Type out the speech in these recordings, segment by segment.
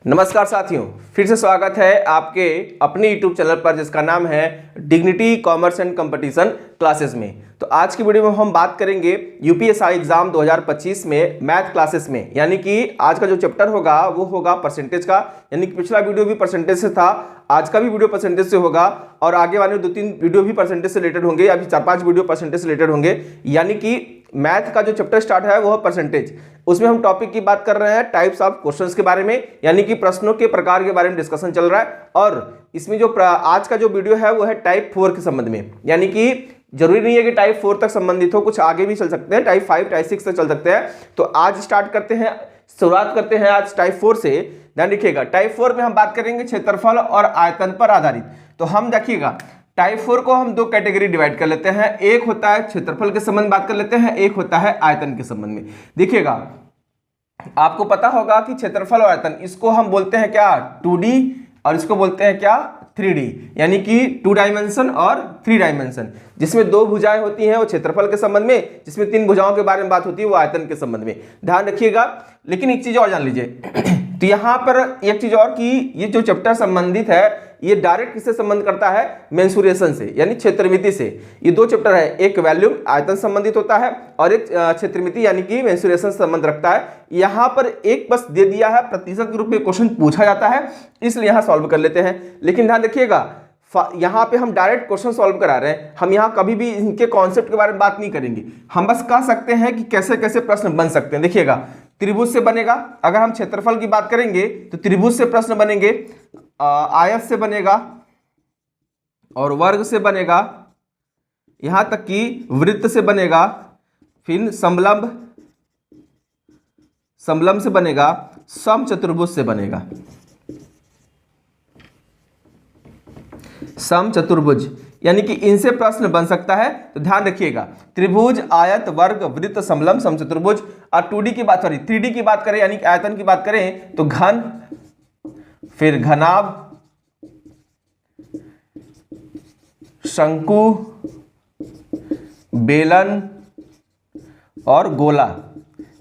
नमस्कार साथियों, फिर से स्वागत है आपके अपने YouTube चैनल पर जिसका नाम है dignity commerce and competition classes में। तो आज की वीडियो में हम बात करेंगे यूपीएससी एग्जाम 2025 में मैथ क्लासेस में, यानी कि आज का जो चैप्टर होगा वो होगा परसेंटेज का। यानी कि पिछला वीडियो भी परसेंटेज से था, आज का भी वीडियो परसेंटेज से होगा और आगे वाले 2-3 वीडियो भी परसेंटेज से रिलेटेड होंगे, अभी 4-5 वीडियो परसेंटेज से रिलेटेड होंगे। यानी कि मैथ का जो चैप्टर स्टार्ट है वो है परसेंटेज। उसमें हम टॉपिक की बात कर रहे हैं टाइप्स ऑफ क्वेश्चंस के बारे में, यानी कि प्रश्नों के प्रकार के बारे में डिस्कशन चल रहा है। और इसमें जो आज का जो वीडियो है वो है टाइप 4 के संबंध में, यानी कि जरूरी नहीं है कि टाइप 4 तक संबंधित हो, कुछ आगे भी चल सकते हैं, टाइप 5 टाइप 6 तक चल सकते हैं। तो आज स्टार्ट करते हैं, शुरुआत करते हैं आज टाइप 4 से। ध्यान रखिएगा, टाइप 4 में हम बात करेंगे क्षेत्रफल और आयतन पर आधारित। तो हम देखिएगा टाइप 4 को हम दो कैटेगरी डिवाइड कर लेते हैं, एक होता है क्षेत्रफल के संबंध बात कर लेते हैं, एक होता है आयतन के संबंध में। देखिएगा आपको पता होगा कि क्षेत्रफल और आयतन, इसको हम बोलते हैं क्या 2D और इसको बोलते हैं क्या 3D, यानी कि 2 डायमेंशन और 3 डायमेंशन। जिसमें 2 भुजाएं होती हैं वो क्षेत्रफल के संबंध में, जिसमें 3 भुजाओं के बारे में बात होती है वो आयतन के संबंध में। ध्यान रखिएगा। लेकिन एक चीज और जान लीजिए तो यहाँ पर एक चीज और कि ये जो चैप्टर संबंधित है ये डायरेक्ट किससे संबंध करता है, मेंसुरेशन से, यानी क्षेत्रमिति से। ये दो चैप्टर है, एक वैल्यूम आयतन संबंधित होता है और एक क्षेत्रमिति यानी कि मेंसुरेशन से संबंध रखता है। यहाँ पर एक बस दे दिया है, प्रतिशत के रूप में क्वेश्चन पूछा जाता है, इसलिए यहाँ सॉल्व कर लेते हैं। लेकिन ध्यान रखिएगा यहाँ पे हम डायरेक्ट क्वेश्चन सॉल्व करा रहे हैं, हम यहाँ कभी भी इनके कॉन्सेप्ट के बारे में बात नहीं करेंगे, हम बस कह सकते हैं कि कैसे कैसे प्रश्न बन सकते हैं। देखिएगा त्रिभुज से बनेगा, अगर हम क्षेत्रफल की बात करेंगे तो त्रिभुज से प्रश्न बनेंगे, आयत से बनेगा और वर्ग से बनेगा, यहां तक कि वृत्त से बनेगा, फिर समलंब से बनेगा, समचतुर्भुज से बनेगा, समचतुर्भुज, यानी कि इनसे प्रश्न बन सकता है। तो ध्यान रखिएगा त्रिभुज, आयत, वर्ग, वृत्त, समलंब, समचतुर्भुज। और 2D की बात, सॉरी 3D की बात करें यानी कि आयतन की बात करें तो घन, फिर घनाभ, शंकु, बेलन और गोला।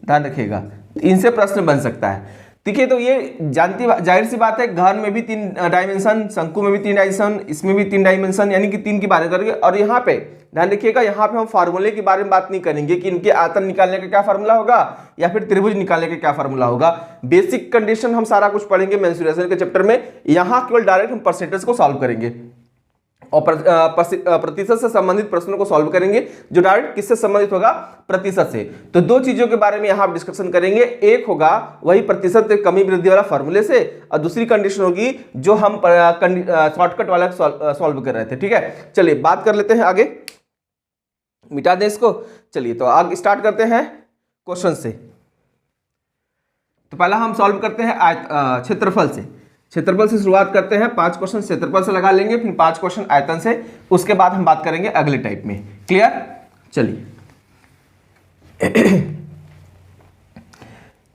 ध्यान रखिएगा इनसे प्रश्न बन सकता है। ठीक है, तो ये जाहिर सी बात है, घन में भी 3 डायमेंशन, शंकु में भी 3 डायमेंशन, इसमें भी 3 डायमेंशन, यानी कि 3 की बात करेंगे। और यहाँ पे ध्यान रखिएगा, यहाँ पे हम फार्मूले के बारे में बात नहीं करेंगे कि इनके आयतन निकालने का क्या फार्मूला होगा या फिर त्रिभुज निकालने का क्या फार्मूला होगा। बेसिक कंडीशन हम सारा कुछ पढ़ेंगे मेंसुरेशन के चैप्टर में। यहाँ केवल डायरेक्ट हम परसेंटेज को सॉल्व करेंगे और प्रतिशत से संबंधित प्रश्नों को सॉल्व करेंगे, जो डायरेक्ट किससे संबंधित होगा, प्रतिशत से। तो दो चीजों के बारे में यहां आप डिस्कशन करेंगे, एक होगा वही प्रतिशत कमी वृद्धि वाला फॉर्मूले से, और दूसरी कंडीशन होगी जो हम शॉर्टकट वाला सॉल्व कर रहे थे। ठीक है, चलिए बात कर लेते हैं आगे, मिटा दें इसको। चलिए तो आगे स्टार्ट करते हैं क्वेश्चन से। तो पहला हम सॉल्व करते हैं क्षेत्रफल से। क्षेत्रफल से शुरुआत करते हैं, 5 क्वेश्चन क्षेत्रफल से लगा लेंगे, फिर 5 क्वेश्चन आयतन से, उसके बाद हम बात करेंगे अगले टाइप में। क्लियर? चलिए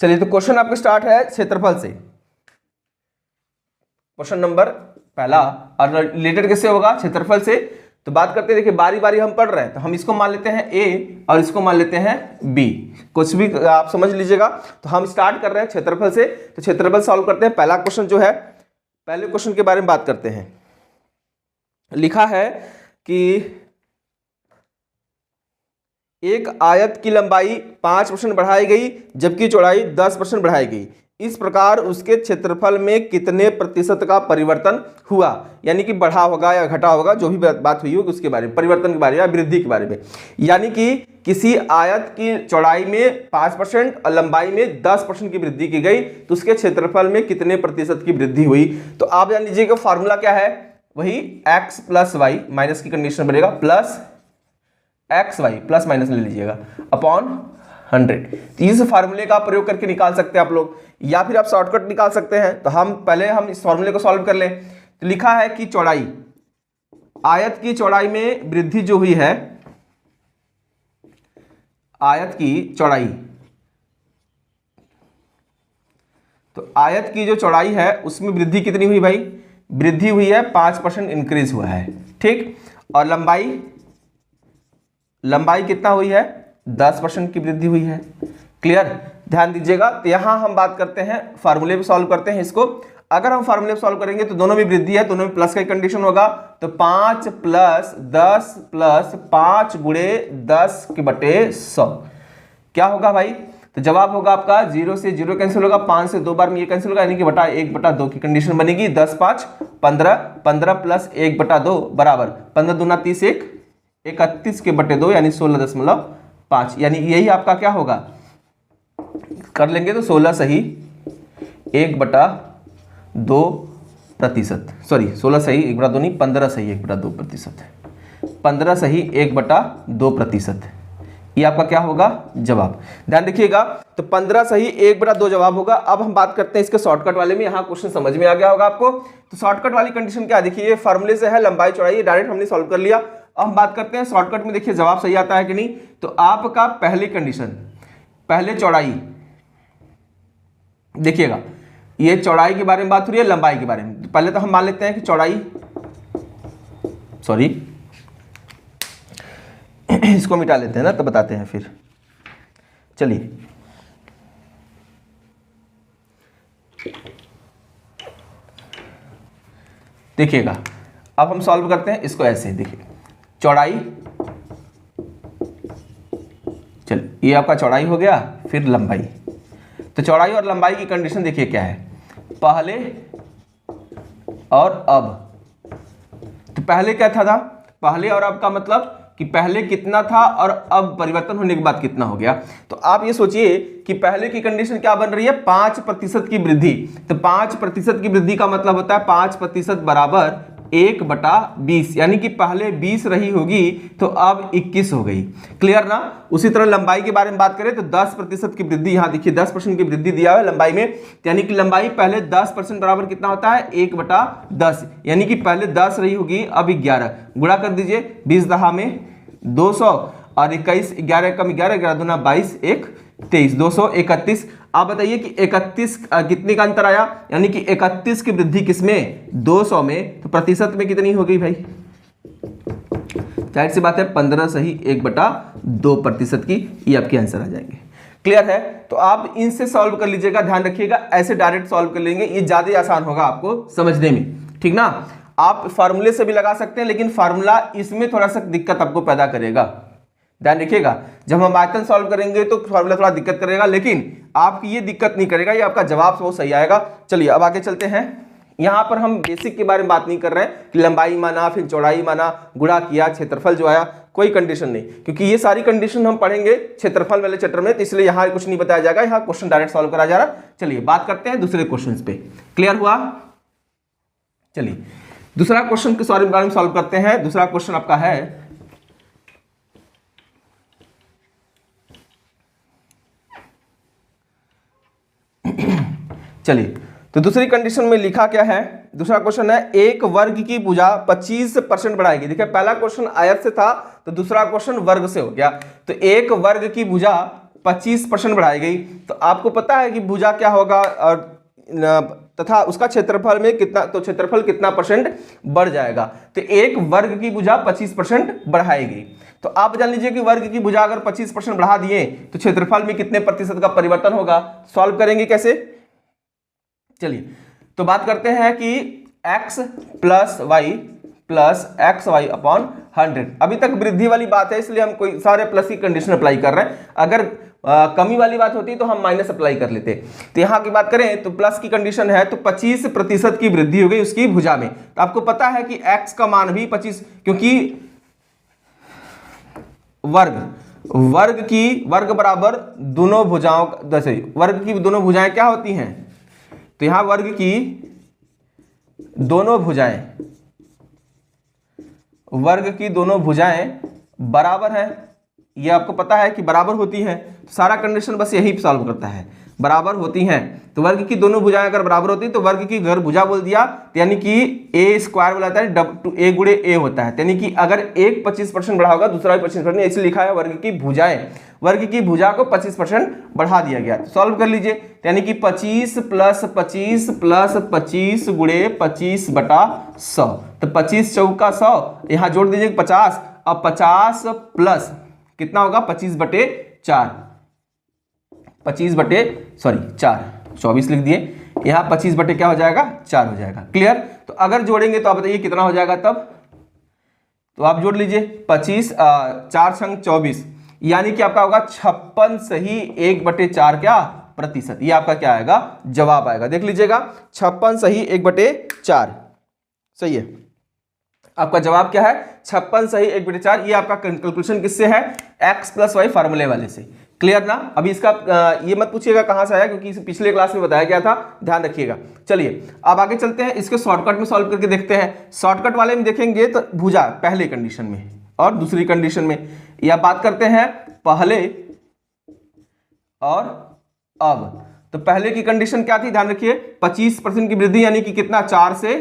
चलिए तो क्वेश्चन आपका स्टार्ट है क्षेत्रफल से। क्वेश्चन नंबर पहला और रिलेटेड किससे होगा, क्षेत्रफल से। तो बात करते हैं, देखिए बारी बारी हम पढ़ रहे हैं, तो हम इसको मान लेते हैं ए और इसको मान लेते हैं बी, कुछ भी आप समझ लीजिएगा। तो हम स्टार्ट कर रहे हैं क्षेत्रफल से, तो क्षेत्रफल सॉल्व करते हैं। पहला क्वेश्चन जो है, पहले क्वेश्चन के बारे में बात करते हैं। लिखा है कि एक आयत की लंबाई 5% बढ़ाई गई जबकि चौड़ाई 10% बढ़ाई गई, इस प्रकार उसके क्षेत्रफल में कितने प्रतिशत का परिवर्तन हुआ, यानी कि बढ़ा होगा या घटा होगा, जो भी बात हुई होगी उसके बारे में, परिवर्तन के बारे में या वृद्धि के बारे में। यानी कि किसी आयत की चौड़ाई में 5% और लंबाई में 10% की वृद्धि की गई, तो उसके क्षेत्रफल में कितने प्रतिशत की वृद्धि हुई। तो आप जान लीजिएगा फॉर्मूला क्या है, वही x + y, माइनस की कंडीशन बनेगा, plus x y, plus minus ले लीजिएगा, अपॉन 100। तो इस फार्मूले का प्रयोग करके निकाल सकते हैं आप लोग, या फिर आप शॉर्टकट निकाल सकते हैं। तो हम पहले इस फार्मूले को सॉल्व कर लें। तो लिखा है कि चौड़ाई, आयत की चौड़ाई में वृद्धि जो हुई है, आयत की चौड़ाई, तो आयत की जो चौड़ाई है उसमें वृद्धि कितनी हुई भाई, वृद्धि हुई है 5% इंक्रीज हुआ है। ठीक, और लंबाई कितना हुई है, 10% की वृद्धि हुई है। क्लियर? ध्यान दीजिएगा। तो यहाँ हम बात करते हैं फार्मूले पे सॉल्व करते हैं इसको। अगर हम फार्मूले पे सॉल्व करेंगे तो दोनों में वृद्धि है, दोनों में प्लस का कंडीशन होगा। तो 5 प्लस 10 प्लस 5 गुणे 10 के बटे 100 क्या होगा भाई? तो जवाब होगा आपका 0 से 0 कैंसिल होगा, 5 से 2 बार में ये कैंसिल होगा, यानी कि बटा 1/2 की कंडीशन बनेगी। 10 5 15, 15 प्लस 1/2 बराबर 15 दूना 30, 31 के बटे 2 यानी 16.5, यानी यही आपका क्या होगा, कर लेंगे तो 16 सही 1/2%, सॉरी 16 सही 1/2 नहीं, 15 सही 1/2%, 15 सही 1/2%, ये आपका क्या होगा जवाब। ध्यान रखिएगा, तो 15 सही 1/2 जवाब होगा। अब हम बात करते हैं इसके शॉर्टकट वाले में। यहाँ क्वेश्चन समझ में आ गया होगा आपको। तो शॉर्टकट वाली कंडीशन क्या, देखिए फार्मूले से है लंबाई चौड़ाई, डायरेक्ट हमने सॉल्व कर लिया। अब हम बात करते हैं शॉर्टकट में, देखिए जवाब सही आता है कि नहीं। तो आपका पहली कंडीशन, पहले चौड़ाई, देखिएगा ये चौड़ाई के बारे में बात हो रही है, लंबाई के बारे में। तो पहले तो हम मान लेते हैं कि चौड़ाई, सॉरी इसको मिटा लेते हैं ना, तो बताते हैं फिर। चलिए देखिएगा, अब हम सॉल्व करते हैं इसको ऐसे। देखिए चौड़ाई, चल ये आपका चौड़ाई हो गया, फिर लंबाई। तो चौड़ाई और लंबाई की कंडीशन देखिए क्या है, पहले और अब। तो पहले क्या था, पहले और अब का मतलब कि पहले कितना था और अब परिवर्तन होने के बाद कितना हो गया। तो आप ये सोचिए कि पहले की कंडीशन क्या बन रही है, 5% की वृद्धि। तो 5% की वृद्धि का मतलब होता है 5% बराबर 1/20, यानी कि पहले 20 रही होगी तो अब 21 हो गई। क्लियर ना। उसी तरह लंबाई के बारे में बात करें तो 10% की वृद्धि, यहाँ देखिए 10% की वृद्धि दिया हुआ है लंबाई में, यानी कि लंबाई पहले 10% बराबर कितना होता है 1/10, यानी कि पहले 10 रही होगी अब 11। गुणा कर दीजिए, 20 दहा में 200 और 21, 11 कम 11, 11 दूना 22, 1 23, 231। आप बताइए कि 31 कितने का अंतर आया, यानी कि 31 की वृद्धि किसमें, 200 में। तो प्रतिशत में कितनी हो गई भाई, जाहिर सी बात है 15 सही 1/2% की, ये आपके आंसर आ जाएंगे। क्लियर है। तो आप इनसे सॉल्व कर लीजिएगा, ध्यान रखिएगा, ऐसे डायरेक्ट सॉल्व कर लेंगे, ये ज्यादा आसान होगा आपको समझने में, ठीक ना। आप फार्मूले से भी लगा सकते हैं, लेकिन फार्मूला इसमें थोड़ा सा दिक्कत आपको पैदा करेगा। ध्यान रखिएगा, जब हम आयतन सॉल्व करेंगे तो फार्मूला थोड़ा दिक्कत करेगा, लेकिन आपकी ये दिक्कत नहीं करेगा, ये आपका जवाब वो सही आएगा। चलिए अब आगे चलते हैं। यहां पर हम बेसिक के बारे में बात नहीं कर रहे हैं कि लंबाई माना, फिर चौड़ाई माना, गुणा किया, क्षेत्रफल जो आया, कोई कंडीशन नहीं, क्योंकि ये सारी कंडीशन हम पढ़ेंगे क्षेत्रफल वाले चैप्टर में, तो इसलिए यहां कुछ नहीं बताया जाएगा, यहां क्वेश्चन डायरेक्ट सॉल्व करा जा रहा। चलिए बात करते हैं दूसरे क्वेश्चन पे। क्लियर हुआ। चलिए दूसरा क्वेश्चन के बारे में सॉल्व करते हैं। दूसरा क्वेश्चन आपका है, चलिए तो दूसरी कंडीशन में लिखा क्या है, दूसरा क्वेश्चन है एक वर्ग की भुजा 25% बढ़ाएगी। देखिए पहला क्वेश्चन आयत से था, तो दूसरा क्वेश्चन वर्ग से हो गया। तो एक वर्ग की भुजा 25% बढ़ाई गई। तो आपको पता है कि भुजा क्या होगा और तथा उसका क्षेत्रफल में कितना, तो क्षेत्रफल कितना परसेंट बढ़ जाएगा। तो एक वर्ग की भुजा 25% बढ़ाएगी। तो आप जान लीजिए कि वर्ग की भुजा अगर 25% बढ़ा दिए तो क्षेत्रफल में कितने प्रतिशत का परिवर्तन होगा। सॉल्व करेंगे कैसे, चलिए तो बात करते हैं कि x plus y plus x y upon 100। अभी तक वृद्धि वाली बात है, इसलिए हम कोई सारे प्लस की कंडीशन अप्लाई कर रहे हैं। अगर कमी वाली बात होती तो हम माइनस अप्लाई कर लेते। तो यहां की बात करें तो प्लस की कंडीशन है, तो 25% की वृद्धि हो गई उसकी भुजा में। तो आपको पता है कि x का मान भी 25, क्योंकि वर्ग बराबर दोनों भुजाओं, जैसे वर्ग की दोनों भुजाएं क्या होती हैं, तो यहां वर्ग की दोनों भुजाएं बराबर है, ये आपको पता है कि बराबर होती हैं। सारा कंडीशन बस यही सॉल्व करता है, बराबर होती हैं। तो वर्ग की दोनों भुजाएं अगर बराबर होती तो वर्ग की अगर भुजा बोल दिया तो यानी कि ए स्क्वायर बोला जाता है, ए गुणे ए होता है। यानी कि अगर एक 25% बढ़ा होगा दूसरा भी 25%, इसलिए लिखा है वर्ग की भुजा को 25% बढ़ा दिया गया। तो सॉल्व कर लीजिए, यानी कि 25 प्लस 25 प्लस 25 गुणे 25/100। तो 25 चौका 100, यहां जोड़ दीजिए 50। अब 50 प्लस कितना होगा 25/4, 4, 24 लिख दिए, यहाँ 25 बटे क्या हो जाएगा 4 हो जाएगा। क्लियर। तो अगर जोड़ेंगे तो आप बताइए कितना हो जाएगा तब, तो आप जोड़ लीजिए 25 4 संग 24, यानी कि आपका होगा 56 सही 1/4 क्या प्रतिशत। ये आपका क्या आएगा जवाब आएगा, देख लीजिएगा 56 सही 1/4 सही है। आपका जवाब क्या है 56 सही 1/4। ये आपका कैलकुलेशन किससे है, x + y फार्मूले वाले से। क्लियर ना। अभी इसका ये मत पूछिएगा कहां से आया, क्योंकि पिछले क्लास में बताया गया था, ध्यान रखिएगा। चलिए अब आगे चलते हैं, इसके शॉर्टकट में सॉल्व करके देखते हैं। शॉर्टकट वाले में देखेंगे तो भुजा पहले कंडीशन में और दूसरी कंडीशन में, या बात करते हैं पहले और अब। तो पहले की कंडीशन क्या थी, ध्यान रखिए 25% की वृद्धि, यानी कि कितना 4 से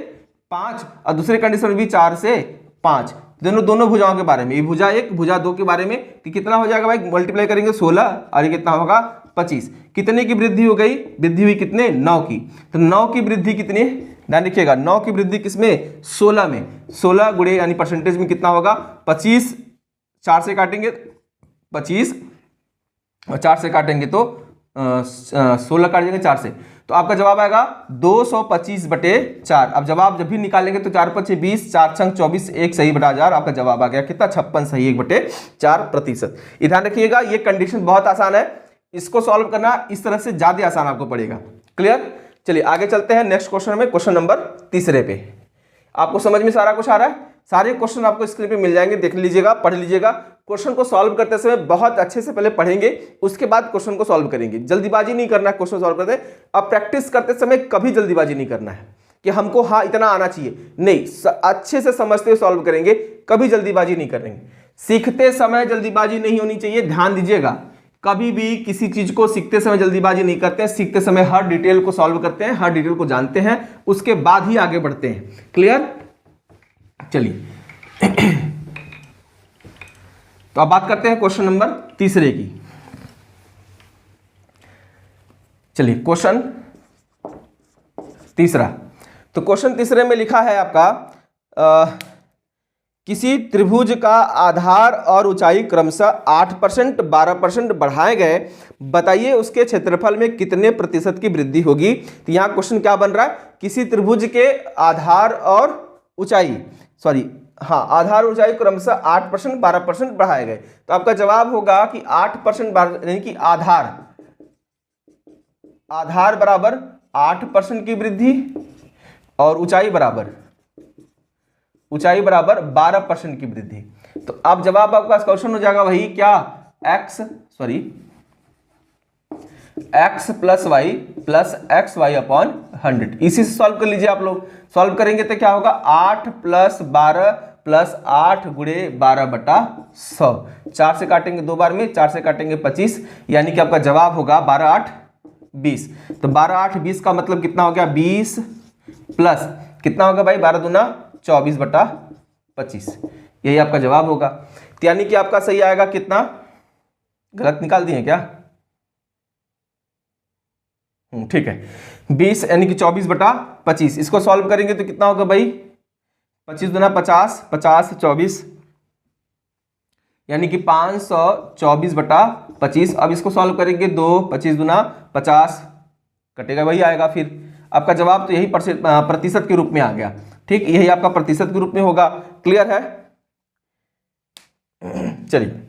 5, और दूसरे कंडीशन में भी 4 से 5। दोनों भुजाओं के बारे में, ये भुजा 1 भुजा 2 के बारे में कि कितना हो जाएगा भाई, मल्टीप्लाई करेंगे 16 और ये कितना होगा 25। कितने की वृद्धि हो गई, वृद्धि हुई कितने 9 की। तो 9 की वृद्धि कितनी, ध्यान रखिएगा 9 की वृद्धि किसमें 16 में, 16 गुणे यानी परसेंटेज में कितना होगा 25, 4 से काटेंगे 25 और 4 से काटेंगे तो 16 काट देंगे 4 से, तो आपका जवाब आएगा 225/4। अब जवाब जब भी निकालेंगे तो 4 × 5 = 20, 4 × 24 1 सही बटा 1000। आपका जवाब आ गया कितना 56 सही 1/4%। ये ध्यान रखिएगा, ये कंडीशन बहुत आसान है, इसको सॉल्व करना इस तरह से ज्यादा आसान आपको पड़ेगा। क्लियर। चलिए आगे चलते हैं नेक्स्ट क्वेश्चन में, क्वेश्चन नंबर 3 पे। आपको समझ में सारा कुछ आ रहा है, सारे क्वेश्चन आपको स्क्रीन पे मिल जाएंगे, देख लीजिएगा, पढ़ लीजिएगा। क्वेश्चन को सॉल्व करते समय बहुत अच्छे से पहले पढ़ेंगे, उसके बाद क्वेश्चन को सॉल्व करेंगे। जल्दीबाजी नहीं करना है क्वेश्चन सॉल्व करते। अब प्रैक्टिस करते समय कभी जल्दीबाजी नहीं करना है कि हमको हाँ इतना आना चाहिए, नहीं, अच्छे से समझते हुए सॉल्व करेंगे, कभी जल्दीबाजी नहीं करेंगे। सीखते समय जल्दीबाजी नहीं होनी चाहिए, ध्यान दीजिएगा। कभी भी किसी चीज को सीखते समय जल्दीबाजी नहीं करते हैं, सीखते समय हर डिटेल को सॉल्व करते हैं, हर डिटेल को जानते हैं, उसके बाद ही आगे बढ़ते हैं। क्लियर। चलिए तो अब बात करते हैं क्वेश्चन नंबर 3 की। चलिए क्वेश्चन 3। तो क्वेश्चन 3 में लिखा है आपका किसी त्रिभुज का आधार और ऊंचाई क्रमशः 8%, 12% बढ़ाए गए, बताइए उसके क्षेत्रफल में कितने प्रतिशत की वृद्धि होगी। तो यहां क्वेश्चन क्या बन रहा है, किसी त्रिभुज के आधार और ऊंचाई, आधार ऊंचाई क्रमशः 8%, 12% बढ़ाए गए। तो आपका जवाब होगा कि 8% यानी कि आधार बराबर 8% की वृद्धि और ऊंचाई बराबर 12% की वृद्धि। तो अब जवाब आपका क्वेश्चन हो जाएगा वही क्या, x + y + xy/100। इसी से सॉल्व कर लीजिए आप लोग। सॉल्व करेंगे तो क्या होगा 8 + 12 + 8 × 12/100। 4 से काटेंगे 2 बार में, 4 से काटेंगे 25, यानी कि आपका जवाब होगा 12 8 20। तो 12 8 20 का मतलब कितना हो गया 20 प्लस कितना होगा भाई 12 दूना 24/25। यही आपका जवाब होगा। तो यानी कि आपका सही आएगा कितना, गलत निकाल दिए क्या, ठीक है 20 यानी कि 24/25। इसको सॉल्व करेंगे तो कितना होगा भाई 25 दूना 50, 50 24 यानी कि 524/25। अब इसको सॉल्व करेंगे 2 25 दूना 50 कटेगा, वही आएगा। फिर आपका जवाब तो यही प्रतिशत के रूप में आ गया। ठीक, यही आपका प्रतिशत के रूप में होगा। क्लियर है। चलिए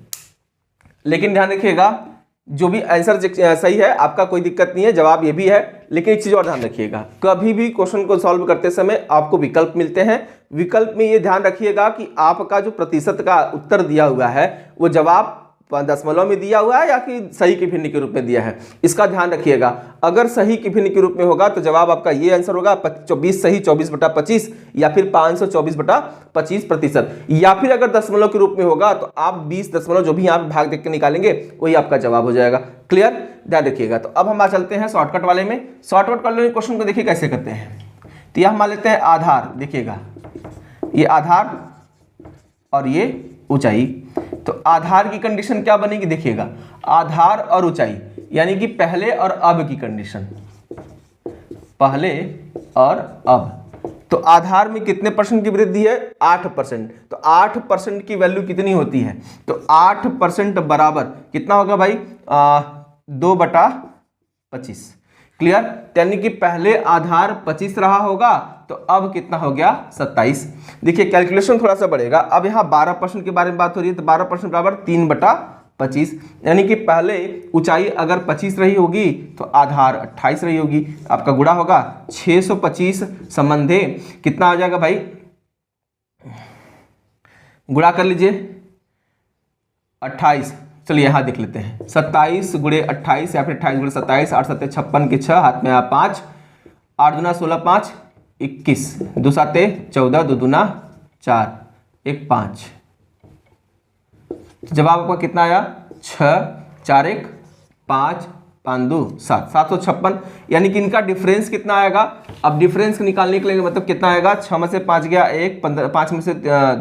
लेकिन ध्यान रखिएगा जो भी आंसर सही है आपका कोई दिक्कत नहीं है, जवाब ये भी है। लेकिन एक चीज और ध्यान रखिएगा, कभी भी क्वेश्चन को सॉल्व करते समय आपको विकल्प मिलते हैं। विकल्प में ये ध्यान रखिएगा कि आपका जो प्रतिशत का उत्तर दिया हुआ है वो जवाब दशमलव में दिया हुआ है या कि सही की भिन्न के रूप में दिया है, इसका ध्यान रखिएगा। अगर सही की भिन्न के रूप में होगा तो जवाब आपका ये आंसर होगा 20 सही 24/25 या फिर 524/25%। या फिर अगर दशमलव के रूप में होगा तो आप 20 दशमलव जो भी आप भाग देख के निकालेंगे वही आपका जवाब हो जाएगा। क्लियर, ध्यान रखिएगा। तो अब हम आ चलते हैं शॉर्टकट वाले में। शॉर्टकट वाले क्वेश्चन को देखिए कैसे करते हैं। तो यह मान लेते हैं आधार, देखिएगा ये आधार और ये ऊंचाई। तो आधार की कंडीशन क्या बनेगी, देखिएगा आधार और ऊंचाई यानी कि पहले और अब की कंडीशन, पहले और अब। तो आधार में कितने परसेंट की वृद्धि है 8%। तो 8% की वैल्यू कितनी होती है, तो 8% बराबर कितना होगा भाई 2/25। क्लियर? यानी कि पहले आधार 25 रहा होगा तो अब कितना हो गया 27। देखिए कैलकुलेशन थोड़ा सा बढ़ेगा। अब यहाँ 12% के बारे में बात हो रही है तो 12% बराबर 3/25, यानी कि पहले ऊंचाई अगर 25 रही होगी तो आधार 28 रही होगी। आपका गुणा होगा 625 संबंधे कितना आ जाएगा भाई, गुणा कर लीजिए 28। चलिए यहाँ देख लेते हैं 27 गुणे 28 या फिर 28 गुणे 27, 8 7 56 के 6 हाथ में आया 5, 8 दूना 16 5 21, 2 7 14, 2 दूना 4 1 5। जवाब आपका कितना आया 6 4 1 5 5 2 7, 756। यानी कि इनका डिफरेंस कितना आएगा। अब डिफरेंस निकालने के लिए मतलब कितना आएगा, 6 में से 5 गया 1, 5 में से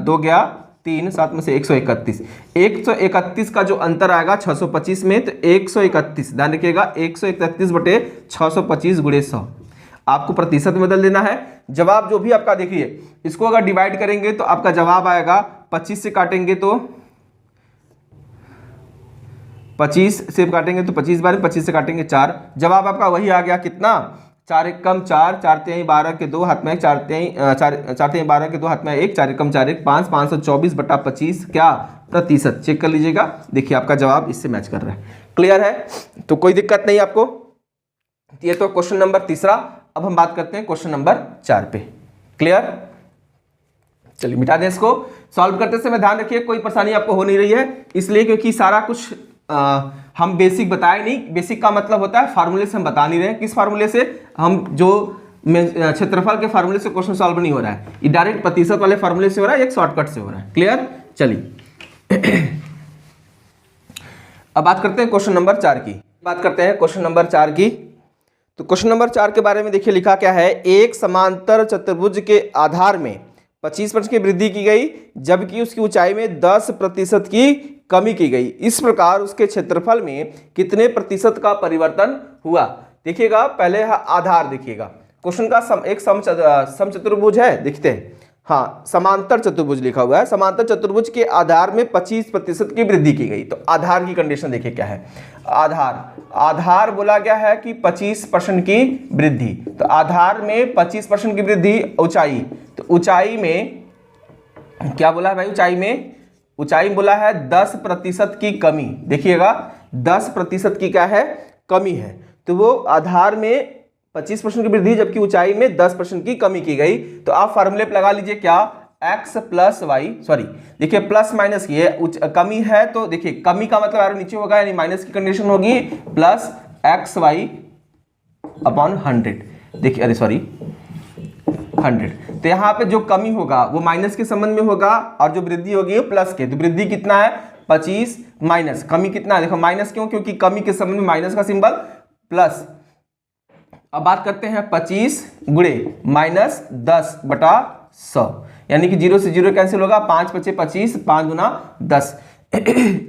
2 गया 3, 7 में से 131। 131 का जो अंतर आएगा 625 में, तो 131 ध्यान रखिएगा 131/625 गुणे 100। आपको प्रतिशत में बदल देना है। जवाब जो भी आपका देखिए इसको अगर डिवाइड करेंगे तो आपका जवाब आएगा 25 से काटेंगे तो 25 से काटेंगे तो 25 बार 25 से काटेंगे 4। जवाब आपका वही आ गया कितना, 4 1 कम 4, 4 3 12 के 2 हाथ में 1, 4 3 12 के 2 हाथ में 1, 4 1 कम 4 1 5, 524/25 क्या प्रतिशत। चेक कर लीजिएगा, देखिए आपका जवाब इससे मैच कर रहा है। क्लियर है? तो कोई दिक्कत नहीं आपको। ये तो क्वेश्चन नंबर तीसरा। अब हम बात करते हैं क्वेश्चन नंबर 4 पे। क्लियर? चलिए मिटा दें इसको। सॉल्व करते समय ध्यान रखिए कोई परेशानी आपको हो नहीं रही है, इसलिए क्योंकि सारा कुछ हम बेसिक बताए नहीं। बेसिक का मतलब होता है फार्मूले से हम बता नहीं रहे। किस फार्मूले से, हम जो क्षेत्रफल के फार्मूले से क्वेश्चन सॉल्व नहीं हो रहा है, ये डायरेक्ट प्रतिशत वाले फार्मूले से हो रहा है, एक शॉर्टकट से हो रहा है। क्लियर? चलिए अब बात करते हैं क्वेश्चन नंबर 4 की। बात करते हैं क्वेश्चन नंबर 4 की। तो क्वेश्चन नंबर 4 के बारे में देखिए लिखा क्या है, एक समांतर चतुर्भुज के आधार में 25% की वृद्धि की गई जबकि उसकी ऊंचाई में 10% की कमी की गई। इस प्रकार उसके क्षेत्रफल में कितने प्रतिशत का परिवर्तन हुआ। देखिएगा पहले आधार देखिएगा, क्वेश्चन का एक समचतुर्भुज है, देखते हैं। हाँ, समांतर चतुर्भुज लिखा हुआ है। समांतर चतुर्भुज के आधार में 25% की वृद्धि की गई। तो आधार की कंडीशन देखिए क्या है। आधार बोला गया है कि 25% की वृद्धि। तो आधार में 25% की वृद्धि, ऊंचाई, तो ऊंचाई में क्या बोला है भाई, ऊंचाई बोला है 10% की कमी। देखिएगा 10% की क्या है, कमी है। तो वो आधार में 25% की वृद्धि जबकि ऊंचाई में 10% की कमी की गई। तो आप फार्मूले पे लगा लीजिए क्या, x प्लस वाई, सॉरी देखिए प्लस माइनस की है, कमी है तो देखिए कमी का मतलब एरो नीचे होगा यानी माइनस की कंडीशन होगी, प्लस XY अपॉन 100। देखिए अरे सॉरी 100। तो यहाँ पे जो कमी होगा वो माइनस के संबंध में होगा और जो वृद्धि होगी वो प्लस के। तो वृद्धि कितना है 25 माइनस कमी कितना है, देखो माइनस क्यों, क्योंकि कमी के संबंध में माइनस का सिंबल प्लस। अब बात करते हैं 25 गुणे माइनस 10/100, यानी कि 0 से 0 कैंसिल होगा, 5 × 5 = 25, 5 × 10।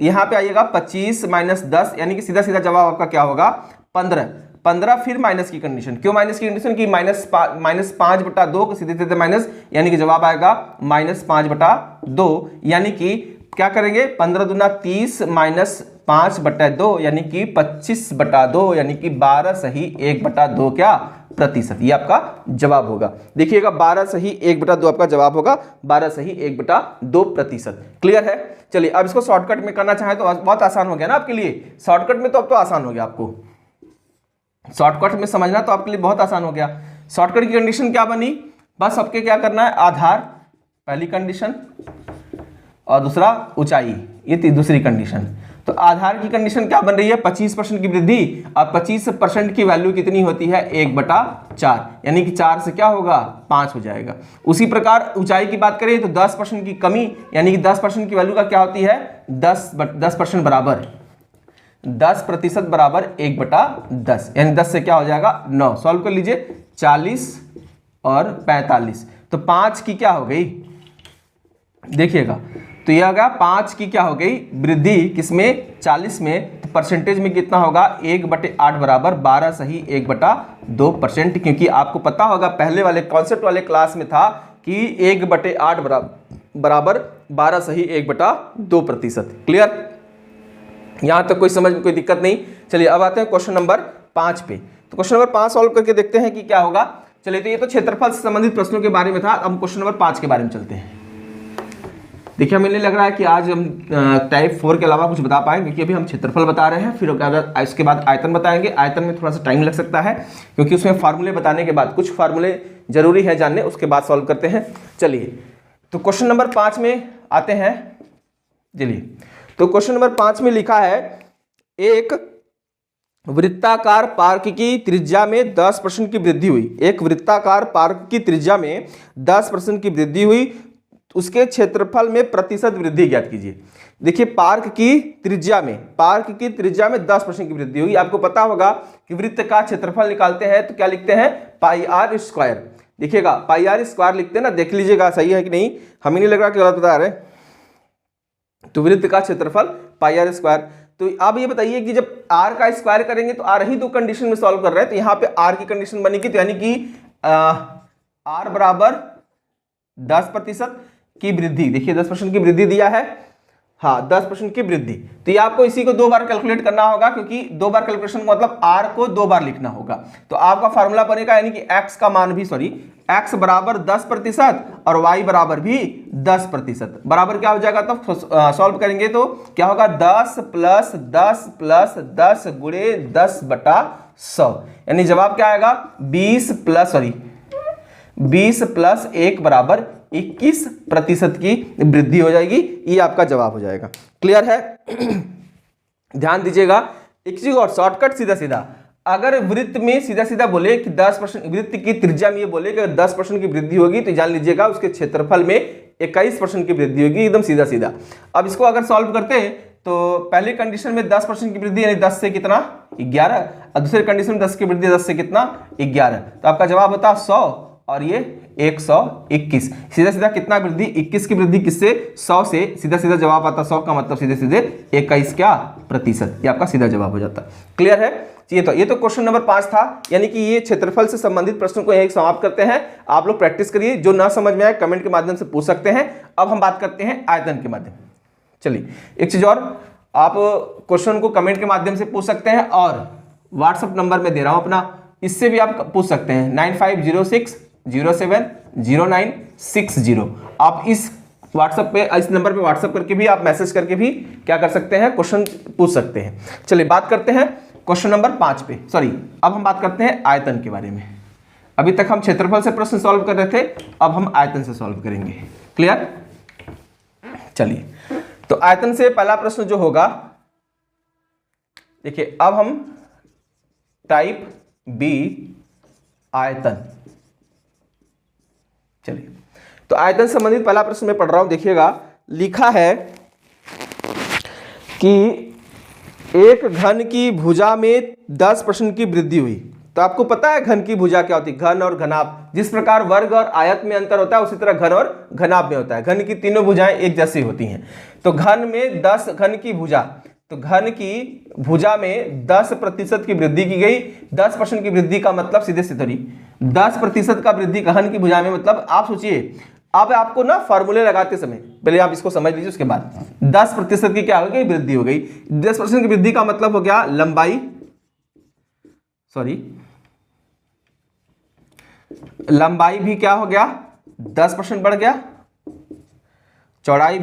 यहाँ पे आइएगा 25 माइनस 10, यानी कि सीधा सीधा जवाब आपका क्या होगा 15। फिर माइनस की कंडीशन, क्यों माइनस की कंडीशन की -5/2 सीधे सीधे माइनस, यानी कि जवाब आएगा -5/2। यानी कि क्या करेंगे 15 दूना 30 माइनस 5/2 यानी कि 25/2, यानी कि 12 सही 1/2 क्या प्रतिशत। ये आपका जवाब होगा। देखिएगा 12 सही 1/2 आपका जवाब होगा, 12 सही 1/2 प्रतिशत। क्लियर है? चलिए अब इसको शॉर्टकट में करना चाहे तो बहुत आसान हो गया ना आपके लिए। शॉर्टकट में तो अब तो आसान हो गया, आपको शॉर्टकट में समझना तो आपके लिए बहुत आसान हो गया। शॉर्टकट की कंडीशन क्या बनी, बस आपके क्या करना है, आधार पहली कंडीशन और दूसरा ऊंचाई, ये थी दूसरी कंडीशन। तो आधार की कंडीशन क्या बन रही है 25% की वृद्धि, और 25% की वैल्यू कितनी होती है 1/4, यानी कि 4 से क्या होगा 5 हो जाएगा। उसी प्रकार ऊंचाई की बात करें तो 10% की कमी, यानी कि 10% की वैल्यू का क्या होती है 10% बराबर 10% बराबर 1/10, यानी 10 से क्या हो जाएगा 9। सॉल्व कर लीजिए 40 और 45, तो 5 की क्या हो गई, देखिएगा तो यह होगा 5 की क्या हो गई वृद्धि, किसमें 40 में, तो परसेंटेज में कितना होगा 1/8 बराबर 12 सही 1/2%। क्योंकि आपको पता होगा पहले वाले कॉन्सेप्ट वाले क्लास में था कि 1/8 बराबर 12 सही 1/2%। क्लियर? यहाँ तक कोई समझ में कोई दिक्कत नहीं। चलिए अब आते हैं क्वेश्चन नंबर 5 पे। तो क्वेश्चन नंबर 5 सॉल्व करके देखते हैं कि क्या होगा। चलिए, तो ये तो क्षेत्रफल से संबंधित प्रश्नों के बारे में था। अब क्वेश्चन नंबर 5 के बारे में चलते हैं। देखिए, हमें लग रहा है कि आज हम टाइप 4 के अलावा कुछ बता पाएंगे, क्योंकि अभी हम क्षेत्रफल बता रहे हैं, फिर इसके बाद आयतन बताएंगे। आयतन में थोड़ा सा टाइम लग सकता है, क्योंकि उसमें फार्मूले बताने के बाद कुछ फार्मूले जरूरी है जानने, उसके बाद सॉल्व करते हैं। चलिए, तो क्वेश्चन नंबर 5 में आते हैं। चलिए, तो क्वेश्चन नंबर 5 में लिखा है, एक वृत्ताकार पार्क की त्रिज्या में 10% की वृद्धि हुई। एक वृत्ताकार पार्क की त्रिज्या में 10% की वृद्धि हुई, उसके क्षेत्रफल में प्रतिशत वृद्धि ज्ञात कीजिए। देखिए, पार्क की त्रिज्या में 10% की वृद्धि हुई। आपको पता होगा कि वृत्त का क्षेत्रफल निकालते हैं तो क्या लिखते हैं, पाई आर स्क्वायर। देखिएगा, पाई आर स्क्वायर लिखते हैं ना, देख लीजिएगा सही है कि नहीं, हमें नहीं लग रहा कि गलत बता रहे। तो वृत्त का क्षेत्रफल पाई आर स्क्वायर। तो अब ये बताइए कि जब आर का स्क्वायर करेंगे तो आर ही दो कंडीशन में सॉल्व कर रहे हैं, तो यहाँ पे आर की कंडीशन बनेगी, तो यानी कि आर बराबर 10% की वृद्धि। देखिए 10% की वृद्धि दिया है, हाँ 10% की वृद्धि। तो ये आपको इसी को 2 बार कैलकुलेट करना होगा, क्योंकि 2 बार कैलकुलेशन मतलब आर को 2 बार लिखना होगा। तो आपका फार्मूला बनेगा, यानी कि एक्स का मान भी एक्स बराबर 10% और वाई बराबर भी 10%। बराबर क्या हो जाएगा, तो सॉल्व करेंगे तो क्या होगा, 10 + 10 + 10 गुणे 10/100, यानी जवाब क्या आएगा, 20 + 1 बराबर 21% की वृद्धि हो जाएगी। ये आपका जवाब हो जाएगा। क्लियर है? ध्यान दीजिएगा, एक चीज और शॉर्टकट, सीधा सीधा अगर वृत्त में सीधा सीधा बोले कि 10%, वृत्त की त्रिज्या में ये बोले कि अगर 10% की वृद्धि होगी तो जान लीजिएगा उसके क्षेत्रफल में 21% की वृद्धि होगी, एकदम सीधा सीधा। अब इसको अगर सॉल्व करते हैं तो पहली कंडीशन में 10% की वृद्धि, यानी 10 से कितना 11, और दूसरी कंडीशन में 10 की वृद्धि 10 से कितना 11, तो आपका जवाब होता 100 और ये 121। सीधा सीधा कितना वृद्धि, 21 की वृद्धि किससे, 100 से। सीधा सीधा जवाब आता 100 का मतलब सीधे सीधे 21 क्या प्रतिशत, ये आपका सीधा जवाब हो जाता। क्लियर है? ये तो क्वेश्चन नंबर 5 था, यानी कि ये क्षेत्रफल से संबंधित प्रश्नों को यही समाप्त करते हैं। आप लोग प्रैक्टिस करिए, जो ना समझ में आए कमेंट के माध्यम से पूछ सकते हैं। अब हम बात करते हैं आयतन के माध्यम। चलिए, एक चीज और, आप क्वेश्चन को कमेंट के माध्यम से पूछ सकते हैं, और व्हाट्सएप नंबर में दे रहा हूं अपना, इससे भी आप पूछ सकते हैं 9506070960। आप इस व्हाट्सएप पे, इस नंबर पे व्हाट्सएप करके भी, आप मैसेज करके भी क्या कर सकते हैं, क्वेश्चन पूछ सकते हैं। चलिए बात करते हैं क्वेश्चन नंबर 5 पे। अब हम बात करते हैं आयतन के बारे में। अभी तक हम क्षेत्रफल से प्रश्न सॉल्व कर रहे थे, अब हम आयतन से सॉल्व करेंगे। क्लियर? चलिए, तो आयतन से पहला प्रश्न जो होगा, देखिए अब हम टाइप बी आयतन। चलिए, तो आयतन संबंधित पहला प्रश्न मैं पढ़ रहा हूं, देखिएगा। लिखा है कि एक घन की भुजा में 10% की वृद्धि हुई। तो आपको पता है घन की भुजा क्या होती है, घन और घनाभ। जिस प्रकार वर्ग और आयत में अंतर होता है, उसी तरह घन और घनाभ में होता है। घन की तीनों भुजाएं एक जैसी होती हैं। तो घन में 10 घन की भुजा, तो घन की भुजा में 10% की वृद्धि की गई। 10% की वृद्धि का मतलब सीधे सीधे 10% का वृद्धि घन की भुजा में, मतलब आप सोचिए, अब आपको ना फार्मूले लगाते समय पहले आप इसको समझ लीजिए, उसके बाद 10% की क्या हो गई, वृद्धि हो गई। 10% की वृद्धि का मतलब हो गया लंबाई, लंबाई भी क्या हो गया, 10% बढ़ गया। चौड़ाई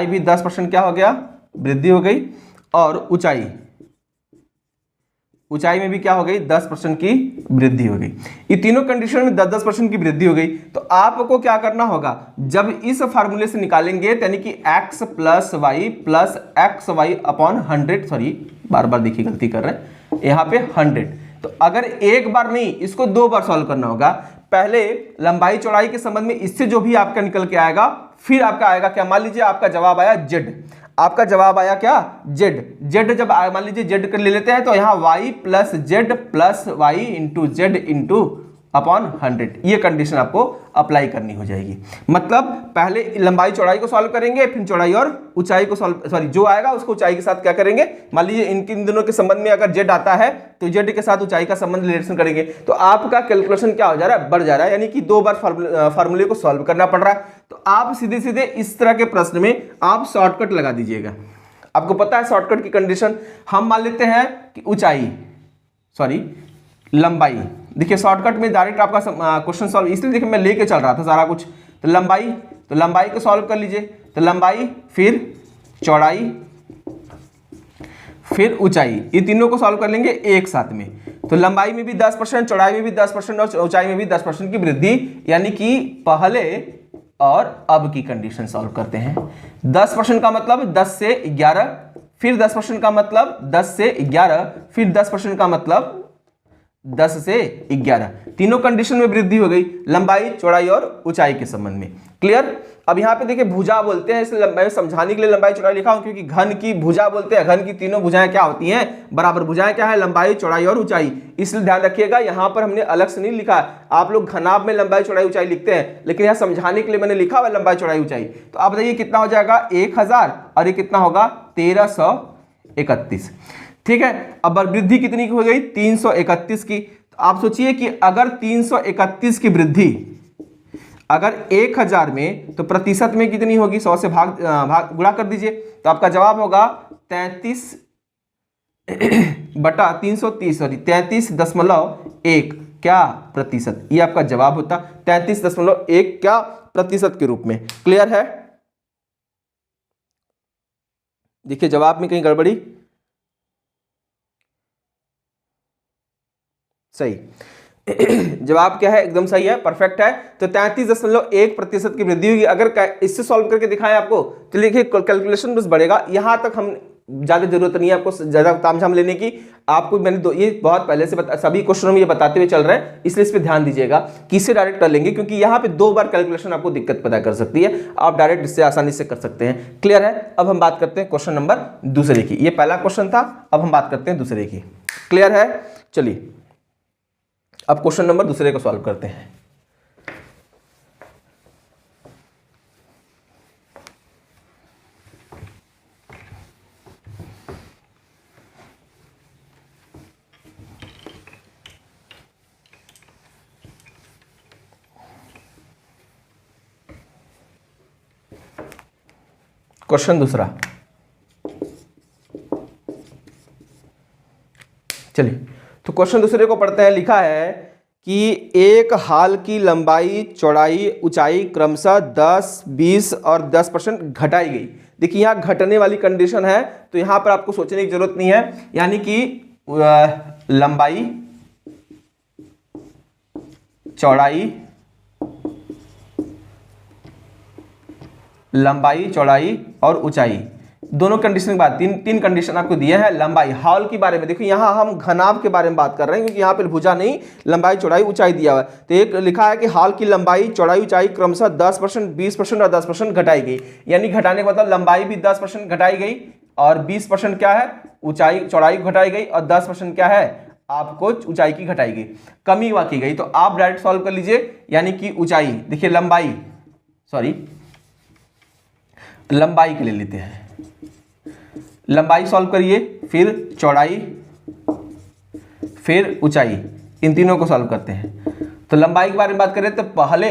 भी 10% क्या हो गया, वृद्धि हो गई। और ऊंचाई में भी क्या हो गई, 10% की वृद्धि हो गई। ये तीनों कंडीशन में 10% की वृद्धि हो गई। तो आपको क्या करना होगा, जब इस फार्मूले से निकालेंगे, यानी कि x + y अपॉन 100, बार बार देखिए गलती कर रहे हैं यहाँ पे 100। तो अगर एक बार नहीं, इसको 2 बार सॉल्व करना होगा। पहले लंबाई चौड़ाई के संबंध में इससे जो भी आपका निकल के आएगा, फिर आपका आएगा क्या, मान लीजिए आपका जवाब आया z, आपका जवाब आया क्या, z जब मान लीजिए z कर ले लेते हैं, तो यहाँ y + z + y × z × upon 100, ये कंडीशन आपको अप्लाई करनी हो जाएगी। मतलब पहले लंबाई चौड़ाई को सॉल्व करेंगे, फिर चौड़ाई और ऊंचाई को सॉल्व, सॉरी जो आएगा उसको ऊंचाई के साथ क्या करेंगे, मान लीजिए इन दोनों के संबंध में अगर जेड आता है तो जेड के साथ ऊंचाई का संबंध रिलेशन करेंगे, तो आपका कैलकुलेशन क्या हो जा रहा है, बढ़ जा रहा है, यानी कि 2 बार फार्मूले को सॉल्व करना पड़ रहा है। तो आप सीधे सीधे इस तरह के प्रश्न में आप शॉर्टकट लगा दीजिएगा। आपको पता है शॉर्टकट की कंडीशन, हम मान लेते हैं कि ऊंचाई, सॉरी लंबाई, देखिए शॉर्टकट में डायरेक्ट आपका क्वेश्चन सॉल्व, इसलिए देखिए मैं लेके चल रहा था सारा कुछ। तो लंबाई को सॉल्व कर लीजिए, तो लंबाई फिर चौड़ाई फिर ऊंचाई, ये तीनों को सॉल्व कर लेंगे एक साथ में। तो लंबाई में भी 10%, चौड़ाई में भी 10% और ऊंचाई में भी 10% की वृद्धि, यानी कि पहले और अब की कंडीशन सॉल्व करते हैं। 10% का मतलब 10 से 11, फिर 10% का मतलब 10 से 11, फिर 10% का मतलब 10 से 11, तीनों कंडीशन में वृद्धि हो गई लंबाई चौड़ाई और ऊंचाई के संबंध में। क्लियर। अब यहाँ पे देखिए भुजा बोलते हैं, इसलिए मैं समझाने के लिए लंबाई चौड़ाई लिखा हूं, क्योंकि घन की भुजा बोलते हैं, घन की तीनों भुजाएं क्या होती हैं, बराबर भुजाएं क्या है, लंबाई चौड़ाई और ऊंचाई। इसलिए ध्यान रखिएगा, यहाँ पर हमने अलग से नहीं लिखा। आप लोग घनाभ में लंबाई चौड़ाई ऊंचाई लिखते हैं, लेकिन यहाँ समझाने के लिए मैंने लिखा हुआ लंबाई चौड़ाई ऊंचाई। तो आप बताइए कितना हो जाएगा, 1000, और ये कितना होगा 1331। ठीक है। अब वृद्धि कितनी की हो गई, 331 की। तो आप सोचिए कि अगर 331 की वृद्धि अगर 1000 में, तो प्रतिशत में कितनी होगी, 100 से भाग गुणा कर दीजिए, तो आपका जवाब होगा 33/330, सॉरी 33.1 क्या प्रतिशत, ये आपका जवाब होता 33.1 क्या प्रतिशत के रूप में। क्लियर है। देखिए जवाब में कहीं गड़बड़ी, सही जवाब क्या है, एकदम सही है, परफेक्ट है। तो 33.1% की वृद्धि होगी। अगर इससे सॉल्व करके दिखाएं आपको, तो देखिए कैलकुलेशन बस बढ़ेगा। यहां तक हम ज्यादा जरूरत नहीं है आपको ज्यादा तामझाम लेने की। आपको मैंने ये बहुत पहले से सभी क्वेश्चनों में ये बताते हुए चल रहे हैं, इसलिए इस पर ध्यान दीजिएगा कि इससे डायरेक्ट कर लेंगे, क्योंकि यहाँ पे 2 बार कैलकुलेशन आपको दिक्कत पैदा कर सकती है। आप डायरेक्ट इससे आसानी से कर सकते हैं। क्लियर है। अब हम बात करते हैं क्वेश्चन नंबर दूसरे की। ये पहला क्वेश्चन था, अब हम बात करते हैं दूसरे की। क्लियर है। चलिए अब क्वेश्चन नंबर दूसरे को सॉल्व करते हैं। क्वेश्चन दूसरा, चलिए तो क्वेश्चन दूसरे को पढ़ते हैं। लिखा है कि एक हाल की लंबाई चौड़ाई ऊंचाई क्रमशः 10, 20 और 10% घटाई गई। देखिए यहाँ घटने वाली कंडीशन है, तो यहाँ पर आपको सोचने की जरूरत नहीं है, यानी कि लंबाई चौड़ाई और ऊंचाई दोनों कंडीशन के बाद तीन कंडीशन आपको दिए हैं। लंबाई हाल के बारे में देखो, यहाँ हम घनाभ के बारे में बात कर रहे हैं, क्योंकि यहाँ पे भुजा नहीं, लंबाई चौड़ाई ऊंचाई दिया हुआ है। तो एक लिखा है कि हाल की लंबाई चौड़ाई ऊंचाई क्रमशः 10%, 20% और 10% घटाई गई। यानी घटाने का मतलब लंबाई भी 10% घटाई गई, और 20% क्या है, ऊंचाई चौड़ाई घटाई गई, और 10% क्या है, आपको ऊंचाई की घटाई गई, कमी की गई। तो आप डायरेक्ट सॉल्व कर लीजिए, यानी कि ऊंचाई, देखिए लंबाई के लिए लेते हैं, लंबाई सॉल्व करिए, फिर चौड़ाई, फिर ऊंचाई, इन तीनों को सॉल्व करते हैं। तो लंबाई के बारे में बात करें तो पहले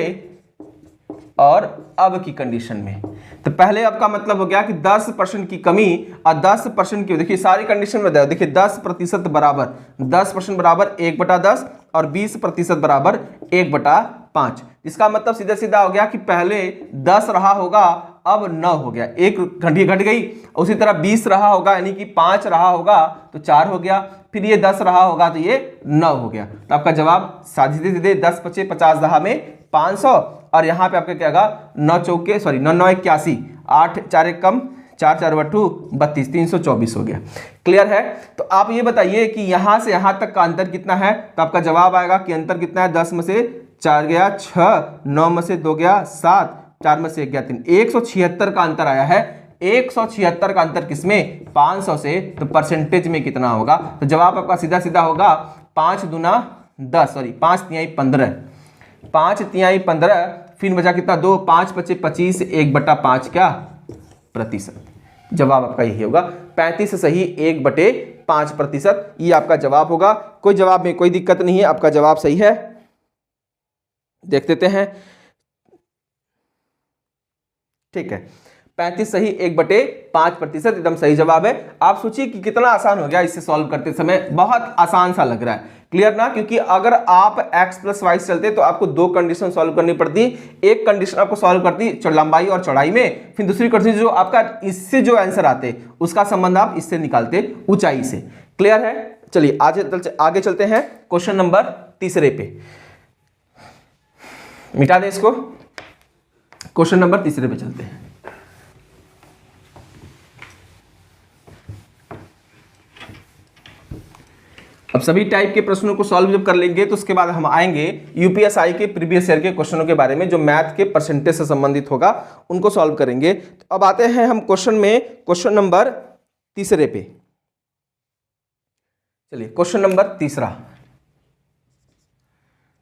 और अब की कंडीशन में, तो पहले अब का मतलब हो गया कि 10% की कमी और 10% की, देखिए सारी कंडीशन में देखिए 10% बराबर 10% बराबर 1/10 और 20% बराबर 1/5। इसका मतलब सीधा सीधा हो गया कि पहले 10 रहा होगा, अब 9 हो गया, एक घंटी घट गई। उसी तरह 20 रहा होगा, यानी कि 5 रहा होगा तो 4 हो गया, फिर ये 10 रहा होगा तो ये 9 हो गया। तो आपका जवाब सीधे सीधे 10 × 5 = 50 दहा में 500, और यहाँ पे आपका क्या होगा 9 × 9 = 81, 8 × 4 = कम, 4 × 4 = 32, 324 हो गया। क्लियर है। तो आप ये बताइए कि यहाँ से यहाँ तक का अंतर कितना है, तो आपका जवाब आएगा कि अंतर कितना है, 10 में से 4 गया 6, 9 में से 2 गया 7, 4 में से 1 गया 3, 176 का अंतर आया है। 176 का अंतर किसमें, 500 से। तो परसेंटेज में कितना होगा, तो जवाब आपका सीधा सीधा होगा 5 × 10, सॉरी 5 तिहाई 15, 5 तिहाई 15, फिर बचा कितना 2, 5 बचे 25, 1/5 क्या प्रतिशत। जवाब आपका यही होगा 35 सही 1/5%, ये आपका जवाब होगा। कोई जवाब में कोई दिक्कत नहीं है, आपका जवाब सही है। देख लेते हैं, ठीक है 35 सही 1/5% एकदम सही जवाब है। आप सोचिए कि कितना आसान हो गया इससे सॉल्व करते समय, बहुत आसान सा लग रहा है, क्लियर ना। क्योंकि अगर आप x + y चलते तो आपको 2 कंडीशन सॉल्व करनी पड़ती। एक कंडीशन आपको सॉल्व करती लंबाई और चौड़ाई में, फिर दूसरी कंडीशन जो आपका इससे जो आंसर आते उसका संबंध आप इससे निकालते ऊंचाई से, क्लियर है। चलिए आगे चलते हैं क्वेश्चन नंबर 3 पे, मिटा दें इसको, क्वेश्चन नंबर 3 पे चलते हैं। अब सभी टाइप के प्रश्नों को सॉल्व जब कर लेंगे तो उसके बाद हम आएंगे यूपीएसआई के प्रीवियस ईयर के क्वेश्चनों के बारे में, जो मैथ के परसेंटेज से संबंधित होगा उनको सॉल्व करेंगे। तो अब आते हैं हम क्वेश्चन नंबर 3 पे। चलिए क्वेश्चन नंबर 3।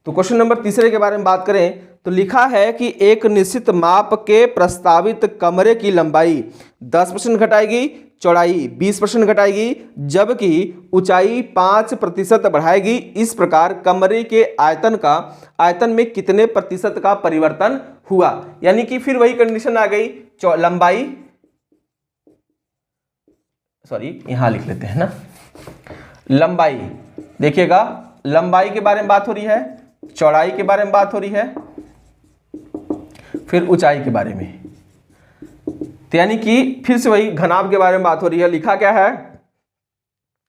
तो क्वेश्चन नंबर 3 के बारे में बात करें तो लिखा है कि एक निश्चित माप के प्रस्तावित कमरे की लंबाई 10% घटाएगी, चौड़ाई 20% घटाएगी, जबकि ऊंचाई 5% बढ़ाएगी। इस प्रकार कमरे के आयतन में कितने प्रतिशत का परिवर्तन हुआ। यानी कि फिर वही कंडीशन आ गई, लंबाई, सॉरी यहां लिख लेते हैं ना, लंबाई, देखिएगा लंबाई के बारे में बात हो रही है, चौड़ाई के बारे में बात हो रही है, फिर ऊंचाई के बारे में, तो यानी कि फिर से वही घनाभ के बारे में बात हो रही है। लिखा क्या है,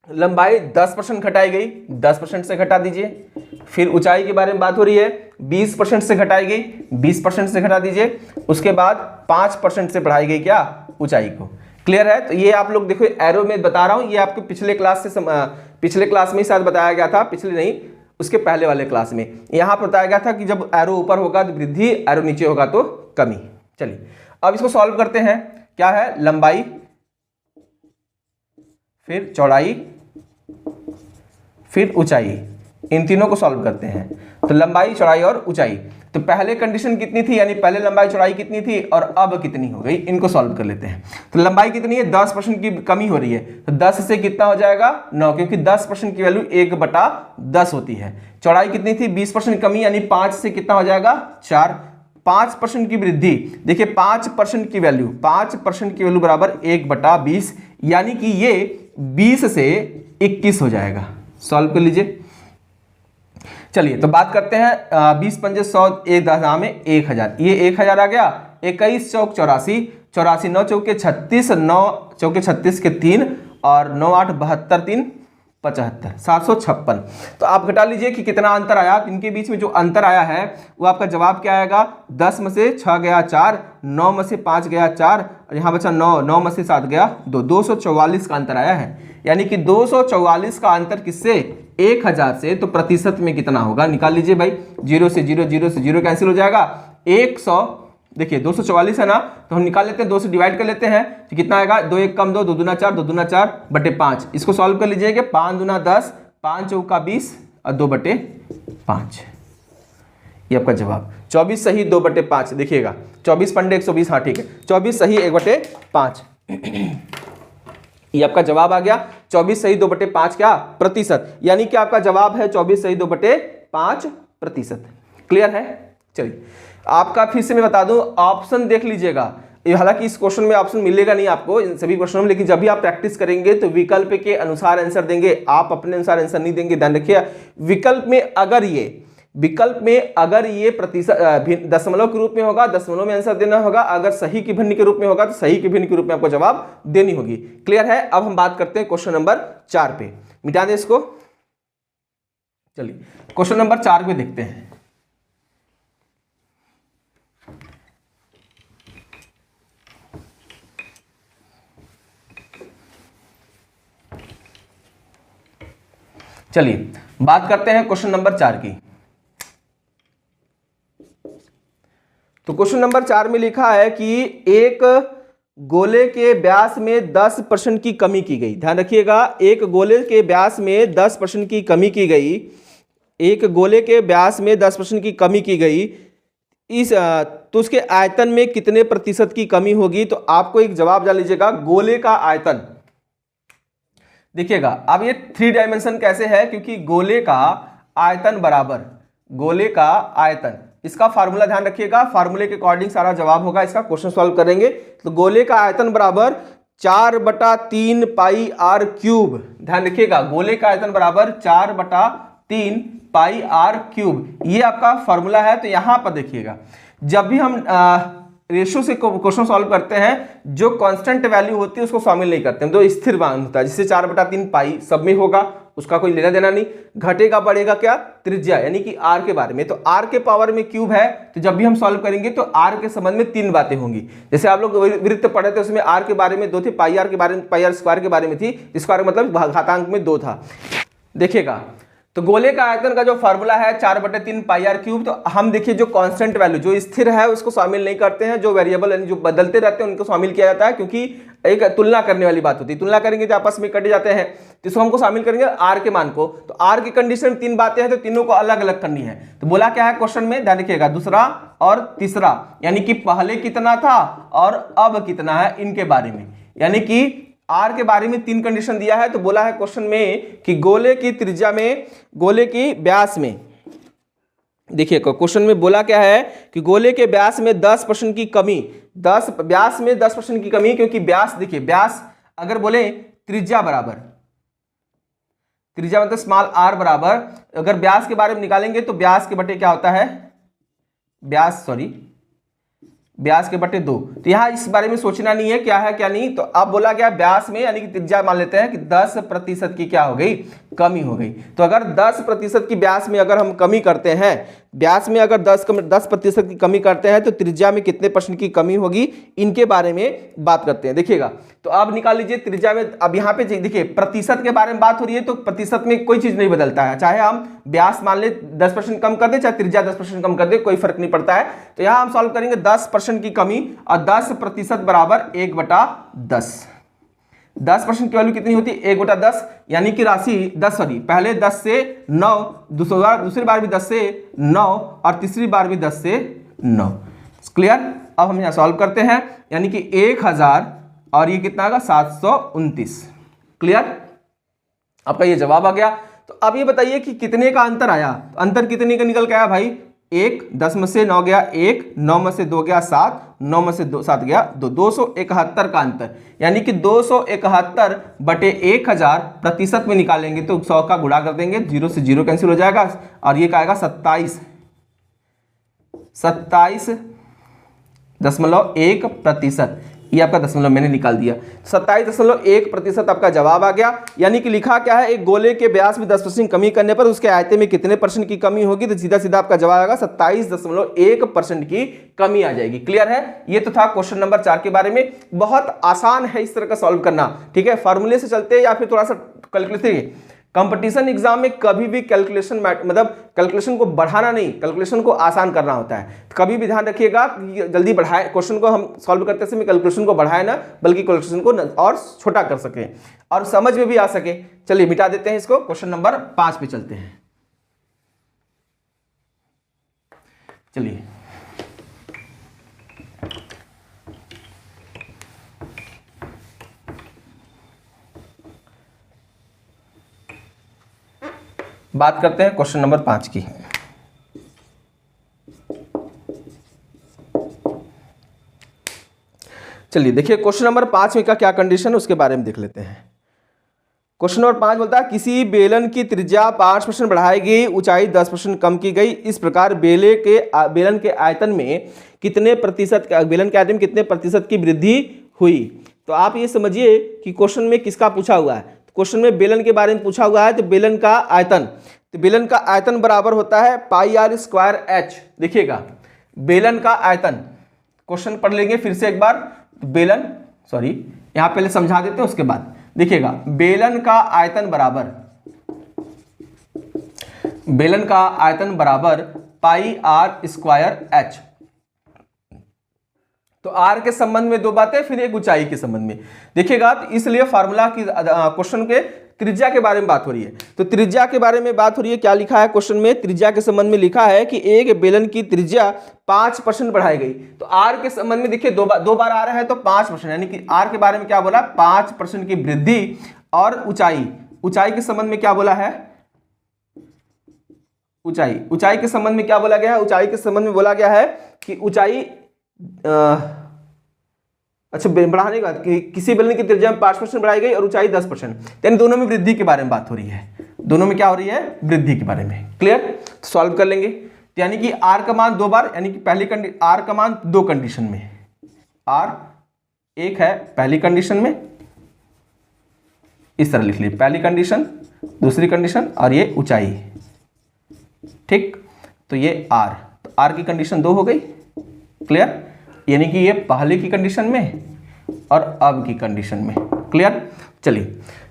लंबाई 10% घटाई गई, 10% से घटा दीजिए। फिर ऊंचाई के बारे में बात हो रही है, 20% से घटाई गई, 20% से घटा दीजिए। उसके बाद 5% से बढ़ाई गई क्या, ऊंचाई को, क्लियर है। तो ये आप लोग देखो एरो में बता रहा हूं, ये आपको पिछले क्लास में शायद बताया गया था, पिछले नहीं उसके पहले वाले क्लास में यहां पर बताया गया था कि जब एरो ऊपर होगा तो वृद्धि, एरो नीचे होगा तो कमी। चलिए अब इसको सॉल्व करते हैं। क्या है, लंबाई, फिर चौड़ाई, फिर ऊंचाई, इन तीनों को सॉल्व करते हैं। तो लंबाई, चौड़ाई और ऊंचाई, तो पहले कंडीशन कितनी थी, यानी पहले लंबाई चौड़ाई कितनी थी और अब कितनी हो गई, इनको सॉल्व कर लेते हैं। तो लंबाई कितनी है, 10% की कमी हो रही है, तो 10 से कितना हो जाएगा 9, क्योंकि 10% की वैल्यू 1/10 होती है। चौड़ाई कितनी थी, 20% कमी, यानी 5 से कितना हो जाएगा 4। 5% की वृद्धि, देखिए 5% की वैल्यू बराबर 1/20, यानी कि ये 20 से 21 हो जाएगा। सॉल्व कर लीजिए। चलिए तो बात करते हैं 20 पंजे 100, 1 में 1000, ये 1000 आ गया। 21 चौक 84, 84 9 चौके 36, 9 चौके 36 के 3 और 9 8 72 3 75, 756। तो आप घटा लीजिए कि कितना अंतर आया। इनके बीच में जो अंतर आया है वो आपका जवाब क्या आएगा, 10 में से 6 गया 4, 9 में से 5 गया 4 और यहाँ बचा 9, 9 में से 7 गया 2, 244 का अंतर आया है। यानी कि 244 का अंतर किससे, 1000 से। तो प्रतिशत में कितना होगा, निकाल लीजिए भाई। 0 से 0, 0 से 0 कैंसिल हो जाएगा। 100, देखिए 244 है ना, तो हम निकाल लेते हैं, 2 से डिवाइड कर लेते हैं तो कितना आएगा, 2 1 कम 2, 2 दूना 4, 2 दूना 4 बटे 5। इसको सॉल्व कर लीजिएगा, 5 दूना 10, 5 चौका 20 और 2 बटे 5, ये आपका जवाब। 24 सही 2 बटे 5, देखिएगा 24 पंडे 120, हाँ ठीक है, 24 सही 1 बटे 5, ये आपका जवाब आ गया। 24 सही 2 बटे 5 क्या प्रतिशत, यानी कि आपका जवाब है 24 सही 2 बटे 5 प्रतिशत। क्लियर है। चलिए आपका फिर से मैं बता दूं, ऑप्शन देख लीजिएगा। हालांकि इस क्वेश्चन में ऑप्शन मिलेगा नहीं आपको इन सभी क्वेश्चनों में, लेकिन जब भी आप प्रैक्टिस करेंगे तो विकल्प के अनुसार आंसर देंगे, आप अपने अनुसार आंसर नहीं देंगे, ध्यान रखिए। विकल्प में अगर ये प्रतिशत दशमलव के रूप में होगा, दशमलव में आंसर देना होगा। अगर सही की भिन्न के रूप में होगा तो सही की भिन्न के रूप में आपको जवाब देनी होगी। क्लियर है। अब हम बात करते हैं क्वेश्चन नंबर 4 पे, मिटा दें इसको। चलिए क्वेश्चन नंबर 4 पे देखते हैं। चलिए बात करते हैं क्वेश्चन नंबर 4 की। तो क्वेश्चन नंबर 4 में लिखा है कि एक गोले के व्यास में 10% की कमी की गई। ध्यान रखिएगा, एक गोले के व्यास में 10% की कमी की गई। एक गोले के व्यास में 10% की कमी की गई, तो उसके आयतन में कितने प्रतिशत की कमी होगी? तो आपको एक जवाब जान लीजिएगा, गोले का आयतन। देखिएगा अब ये 3 डायमेंशन कैसे है, क्योंकि गोले का आयतन बराबर, गोले का आयतन, इसका फार्मूला ध्यान रखिएगा, फार्मूले के अकॉर्डिंग सारा जवाब होगा, इसका क्वेश्चन सॉल्व करेंगे। तो गोले का आयतन बराबर 4/3 पाई आर क्यूब। ध्यान रखिएगा, गोले का आयतन बराबर 4/3 पाई आर क्यूब, ये आपका फॉर्मूला है। तो यहां पर देखिएगा, जब भी हम रेशो से क्वेश्चन सॉल्व करते हैं, जो कांस्टेंट वैल्यू होती है उसको शामिल नहीं करते हैं, तो स्थिर मान होता है, जिससे 4/3 पाई सब में होगा, उसका कोई लेना देना नहीं। घटेगा बढ़ेगा क्या? त्रिज्या, यानी कि आर के बारे में। तो आर के पावर में क्यूब है, तो जब भी हम सॉल्व करेंगे तो आर के संबंध में 3 बातें होंगी। जैसे आप लोग वृत्त पढ़े थे, उसमें आर के बारे में 2 थे, पाई आर के बारे में, पाई आर स्क्वायर के बारे में थी, स्क्वायर मतलब घातांक में 2 था। देखिएगा, तो गोले का आयतन का जो फार्मूला है 4/3 पाई आर क्यूब। तो हम देखिए, जो कांस्टेंट वैल्यू, जो स्थिर है उसको शामिल नहीं करते हैं, जो वेरिएबल यानी जो बदलते रहते हैं उनको शामिल किया जाता है, क्योंकि एक तुलना करने वाली बात होती है, तुलना करेंगे तो आपस में कट जाते हैं, तो इसको हमको शामिल करेंगे आर के मान को। तो आर की कंडीशन 3 बातें हैं, तो तीनों को अलग अलग करनी है। तो बोला क्या है क्वेश्चन में, ध्यान रखिएगा, दूसरा और तीसरा, यानी कि पहले कितना था और अब कितना है, इनके बारे में, यानी कि आर के बारे में 3 कंडीशन दिया है। तो बोला है क्वेश्चन में कि गोले की त्रिज्या में, गोले की व्यास में, देखिए क्वेश्चन में बोला क्या है कि गोले के व्यास में 10% की कमी, व्यास में 10% की कमी, क्योंकि व्यास, देखिए व्यास अगर बोले त्रिज्या बराबर, त्रिज्या मतलब स्मॉल आर बराबर, अगर व्यास के बारे में निकालेंगे तो व्यास के बटे क्या होता है, व्यास के बटे 2। तो यहाँ इस बारे में सोचना नहीं है क्या है क्या नहीं। तो अब बोला गया व्यास में, यानी कि त्रिज्या मान लेते हैं कि 10% की क्या हो गई, कमी हो गई। तो अगर 10% की व्यास में अगर हम कमी करते हैं, व्यास में अगर 10% की कमी करते हैं, तो त्रिज्या में कितने % की कमी होगी, इनके बारे में बात करते हैं। देखिएगा, तो अब निकाल लीजिए त्रिज्या में। अब यहाँ पे देखिए प्रतिशत के बारे में बात हो रही है, तो प्रतिशत में कोई चीज नहीं बदलता है, चाहे हम व्यास मान ले 10% कम कर दे, चाहे त्रिज्या 10% कम कर दे, कोई फर्क नहीं पड़ता है। तो यहाँ हम सॉल्व करेंगे 10% की कमी, और 10% बराबर 1/10। 10% की वैल्यू कितनी होती है, 1/10, यानी कि राशि 10, पहले 10 से 9, दूसरी बार भी 10 से 9, और तीसरी बार भी 10 से 9। क्लियर? अब हम यहाँ सॉल्व करते हैं, यानी कि 1000 और ये कितना आएगा, 729। क्लियर? आपका ये जवाब आ गया। तो अब ये बताइए कि कितने का अंतर आया, तो अंतर कितने का निकल के आया भाई, 1, 10 में से 9 गया 1, 9 में से 2 गया 7, 9 में से 7 गया 2, 271 का अंतर, यानी कि 271/1000 प्रतिशत में निकालेंगे तो 100 का गुणा कर देंगे, 0 से 0 कैंसिल हो जाएगा, और ये क्या आएगा 27.1%। ये आपका दशमलव मैंने निकाल दिया, 27.1% आपका जवाब आ गया। यानी कि लिखा क्या है, एक गोले के व्यास में 10% कमी करने पर उसके आयतन में कितने % की कमी होगी, तो सीधा सीधा आपका जवाब आएगा 27.1% की कमी आ जाएगी। क्लियर है? ये तो था क्वेश्चन नंबर 4 के बारे में। बहुत आसान है इस तरह का सॉल्व करना, ठीक है। फॉर्मूले से चलते हैं या फिर थोड़ा सा कैलकुलेशन। कंपटीशन एग्जाम में कभी भी कैलकुलेशन मतलब कैलकुलेशन को बढ़ाना नहीं, कैलकुलेशन को आसान करना होता है। कभी भी ध्यान रखिएगा कि जल्दी बढ़ाए क्वेश्चन को, हम सॉल्व करते समय कैलकुलेशन को बढ़ाए ना, बल्कि कैलकुलेशन को और छोटा कर सके और समझ में भी आ सके। चलिए मिटा देते हैं इसको, क्वेश्चन नंबर 5 पे चलते हैं। चलिए बात करते हैं क्वेश्चन नंबर 5 की। चलिए देखिए क्वेश्चन नंबर 5 में का क्या कंडीशन है उसके बारे में देख लेते हैं। क्वेश्चन नंबर 5 बोलता है किसी बेलन की त्रिज्या 5% बढ़ाई गई, ऊंचाई 10% कम की गई, इस प्रकार बेलन के आयतन में कितने प्रतिशत, बेलन के आयतन में कितने प्रतिशत की वृद्धि हुई। तो आप ये समझिए कि क्वेश्चन में किसका पूछा हुआ है। क्वेश्चन में बेलन के बारे में पूछा हुआ है, तो बेलन का आयतन, तो बेलन का आयतन बराबर होता है पाई आर स्क्वायर एच। देखिएगा बेलन का आयतन, क्वेश्चन पढ़ लेंगे फिर से एक बार। बेलन, सॉरी यहां पहले समझा देते हैं उसके बाद देखिएगा। बेलन का आयतन बराबर पाई आर स्क्वायर एच। तो आर के संबंध में 2 बातें, फिर एक ऊंचाई के संबंध में देखिएगा। तो इसलिए फार्मूला की क्वेश्चन के त्रिज्या के बारे में बात हो रही है। तो त्रिज्या के बारे में बात हो रही है, क्या लिखा है क्वेश्चन में, त्रिज्या के संबंध में लिखा है कि एक बेलन की त्रिज्या 5% बढ़ाई गई। तो आर के संबंध में देखिए दो बार आ रहा है तो 5%, यानी कि आर के बारे में क्या बोला, 5% की वृद्धि। और ऊंचाई के संबंध में क्या बोला है, ऊंचाई के संबंध में क्या बोला गया है, ऊंचाई के संबंध में बोला गया है कि ऊंचाई अच्छा बढ़ाने का कि किसी बेलन की त्रिज्या में 5% बढ़ाई गई और ऊंचाई 10%, यानी दोनों में वृद्धि के बारे में बात हो रही है। दोनों में क्या हो रही है, वृद्धि के बारे में। क्लियर, तो सॉल्व कर लेंगे। तो यानी कि आर का मान 2 बार, यानी कि पहली आर का मान 2 कंडीशन में, आर एक है पहली कंडीशन में, इस तरह लिख ली, पहली कंडीशन, दूसरी कंडीशन और ये ऊंचाई। ठीक, तो ये आर, तो आर की कंडीशन 2 हो गई। क्लियर, यानी कि ये पहले की कंडीशन में और अब की कंडीशन में। क्लियर, चलिए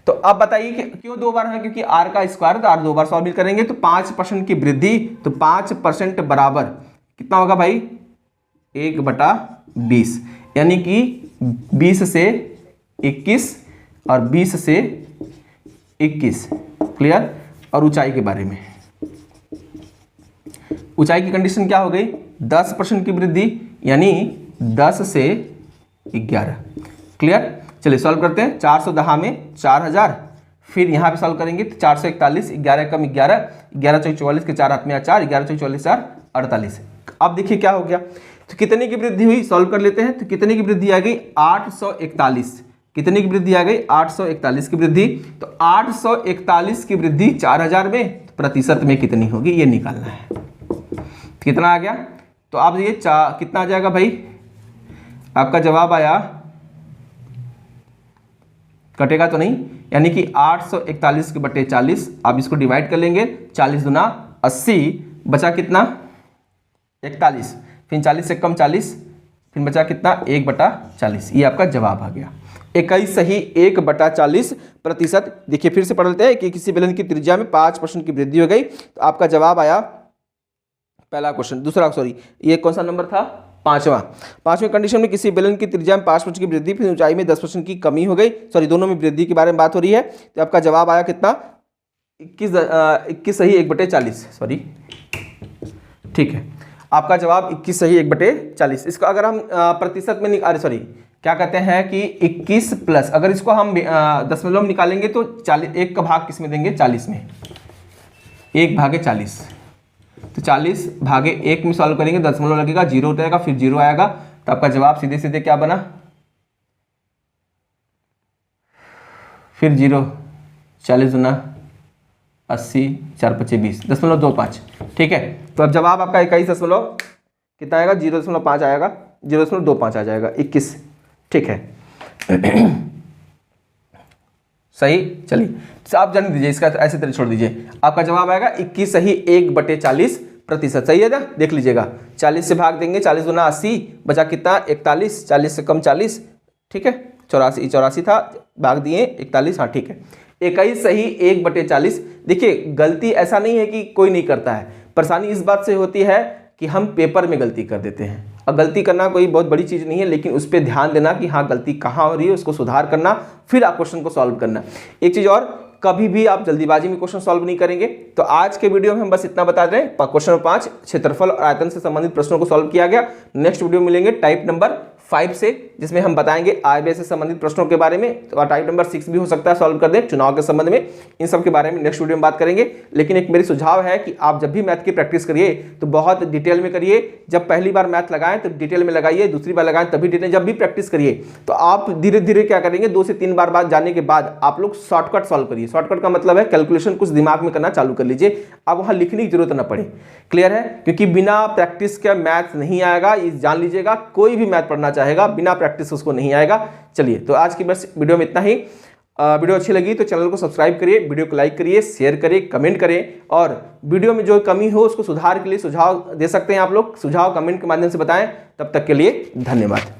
तो अब बताइए कि क्यों 2 बार है, क्योंकि आर का स्क्वायर, तो आर 2 बार सॉल्व करेंगे तो 5% की वृद्धि, तो 5% बराबर कितना होगा भाई, 1/20, यानी कि 20 से 21 और 20 से 21। क्लियर, और ऊंचाई के बारे में, ऊंचाई की कंडीशन क्या हो गई, 10% की वृद्धि, यानी 10 से 11। क्लियर, चलिए सॉल्व करते हैं। 410 में 4000, फिर यहाँ पे सॉल्व करेंगे तो 441, 11 कम 11, 11 चौक 44 के 4 हाथ में 4, 11 चौक 44 4 48। अब देखिए क्या हो गया, तो कितने की वृद्धि हुई, सॉल्व कर लेते हैं। तो कितने की वृद्धि आ गई, 841। कितने की वृद्धि आ गई, 841 की वृद्धि। तो 841 की वृद्धि 4000 में, तो प्रतिशत में कितनी होगी ये निकालना है। कितना आ गया, तो आप ये कितना आ जाएगा भाई, आपका जवाब आया, कटेगा तो नहीं, यानी कि 841 के बटे 40, आप इसको डिवाइड कर लेंगे, 40 दूना 80, बचा कितना 41, फिर 40 से कम 40, फिर बचा कितना 1/40, ये आपका जवाब आ गया। 21 सही 1/40 प्रतिशत। देखिए फिर से पढ़ लेते हैं कि किसी बेलन की त्रिज्या में 5% की वृद्धि हो गई, तो आपका जवाब आया पहला क्वेश्चन। दूसरा सॉरी, ये कौन सा नंबर था, पांचवें कंडीशन में किसी बेलन की त्रिज्या में 5% की वृद्धि, फिर ऊंचाई में 10% की कमी हो गई, सॉरी दोनों में वृद्धि के बारे में बात हो रही है। तो आपका जवाब आया कितना, 21 सही 1/40, सॉरी ठीक है, आपका जवाब 21 सही 1/40। इसको अगर हम प्रतिशत में अरे सॉरी क्या कहते हैं कि 21 प्लस, अगर इसको हम दशमलव में निकालेंगे तो 40, 1 का भाग किस में देंगे, 40 में, 1/40, तो 40 भागे 1 में सॉल्व करेंगे, दशमलव लगेगा, 0 उठेगा, फिर 0 आएगा, तो आपका जवाब सीधे सीधे क्या बना, फिर 0, 40 दूना 80, 4 5 20, 0.25। ठीक है, तो अब जवाब आपका 21 दशमलव कितना आएगा, 0.5 आएगा, 0.25 आ जाएगा, 21। ठीक है सही। चलिए आप जान दीजिए, इसका ऐसे तरह छोड़ दीजिए, आपका जवाब आएगा 21 सही 1/40 प्रतिशत। सही है ना, देख लीजिएगा, 40 से भाग देंगे, 40 दूना 80, बचा कितना 41, 40 से कम 40, ठीक है, 84 था, भाग दिए 41, हाँ ठीक है, 21 सही 1/40। देखिए गलती ऐसा नहीं है कि कोई नहीं करता है, परेशानी इस बात से होती है कि हम पेपर में गलती कर देते हैं। और गलती करना कोई बहुत बड़ी चीज़ नहीं है, लेकिन उस पर ध्यान देना कि हाँ गलती कहाँ हो रही है, उसको सुधार करना, फिर आप क्वेश्चन को सॉल्व करना। एक चीज़ और, कभी भी आप जल्दीबाजी में क्वेश्चन सॉल्व नहीं करेंगे। तो आज के वीडियो में हम बस इतना बता रहे हैं, क्वेश्चन नंबर 5 क्षेत्रफल और आयतन से संबंधित प्रश्नों को सॉल्व किया गया। नेक्स्ट वीडियो मिलेंगे टाइप नंबर 5 से, जिसमें हम बताएंगे आयव्यय से संबंधित प्रश्नों के बारे में, और टाइप नंबर 6 भी हो सकता है सॉल्व कर दें, चुनाव के संबंध में, इन सब के बारे में नेक्स्ट वीडियो में बात करेंगे। लेकिन एक मेरी सुझाव है कि आप जब भी मैथ की प्रैक्टिस करिए तो बहुत डिटेल में करिए। जब पहली बार मैथ लगाएं तो डिटेल में लगाइए, दूसरी बार लगाएं तभी डिटेल। जब भी प्रैक्टिस करिए तो आप धीरे धीरे क्या करेंगे, 2 से 3 बार बाद जाने के बाद आप लोग शॉर्टकट सॉल्व करिए। शॉर्टकट का मतलब है कैलकुलेशन कुछ दिमाग में करना चालू कर लीजिए, अब वहाँ लिखने की जरूरत ना पड़े। क्लियर है, क्योंकि बिना प्रैक्टिस के मैथ नहीं आएगा, ये जान लीजिएगा। कोई भी मैथ पढ़ना चाहेगा बिना प्रैक्टिस उसको नहीं आएगा। चलिए तो आज की बस वीडियो में इतना ही। वीडियो अच्छी लगी तो चैनल को सब्सक्राइब करिए, वीडियो को लाइक करिए, शेयर करिए, कमेंट करें, और वीडियो में जो कमी हो उसको सुधार के लिए सुझाव दे सकते हैं आप लोग, सुझाव कमेंट के माध्यम से बताएं। तब तक के लिए धन्यवाद।